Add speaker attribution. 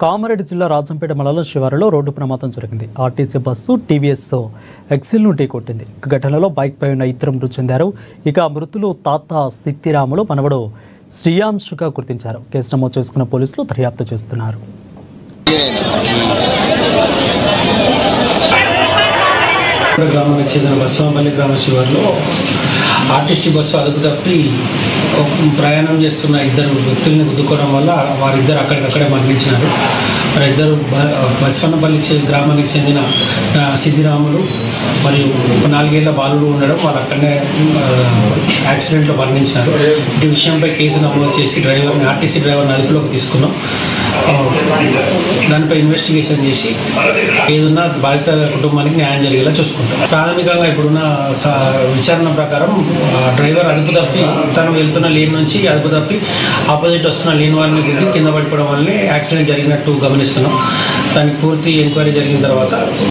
Speaker 1: కామారెడ్డి జిల్లా రాజంపేట మండలం శివారులో రోడ్డు ప్రమాదం జరిగింది. ఆర్టీసీ బస్సు టీవీఎస్ ఎక్సిల్ను ఢీకొట్టింది. ఘటనలో బైక్పై ఉన్న ఇద్దరు మృతి చెందారు. ఇక మృతులు తాత సిత్తిరాములు, మనవడు శ్రీయాంశుగా గుర్తించారు. కేసు నమోదు చేసుకున్న పోలీసులు దర్యాప్తు చేస్తున్నారు.
Speaker 2: గ్రామానికి చెందిన బస్వాంపల్లి గ్రామ శివారులో ఆర్టీసీ బస్సు అదుపు తప్పి ప్రయాణం చేస్తున్న ఇద్దరు వ్యక్తుల్ని గుద్దుకోవడం వల్ల వారిద్దరు అక్కడికక్కడే మరణించినారు. వారిద్దరు బస్వన్నపల్లి గ్రామానికి చెందిన సిద్ధిరాములు మరియు 4 ఏళ్ల బాలుడు ఉండడం, వాళ్ళు అక్కడనే యాక్సిడెంట్లో మరణించినారు. ఇటు విషయంపై కేసు నమోదు చేసి ఆర్టీసీ డ్రైవర్ని అదుపులోకి తీసుకున్నాం. దానిపై ఇన్వెస్టిగేషన్ చేసి ఏదన్నా బాధిత కుటుంబానికి న్యాయం జరిగేలా చూసుకుంటాం. ప్రాథమికంగా ఇప్పుడున్న విచారణ ప్రకారం డ్రైవర్ అదుపు తప్పి తను వెళ్తున్న లేన్ నుంచి అదుపు తప్పి ఆపోజిట్ వస్తున్న లేన్ వారిని గుద్ది కింద పడిపోవడం వల్లే యాక్సిడెంట్ జరిగినట్టు గమనిస్తున్నాం. దానికి పూర్తి ఎంక్వైరీ జరిగిన తర్వాత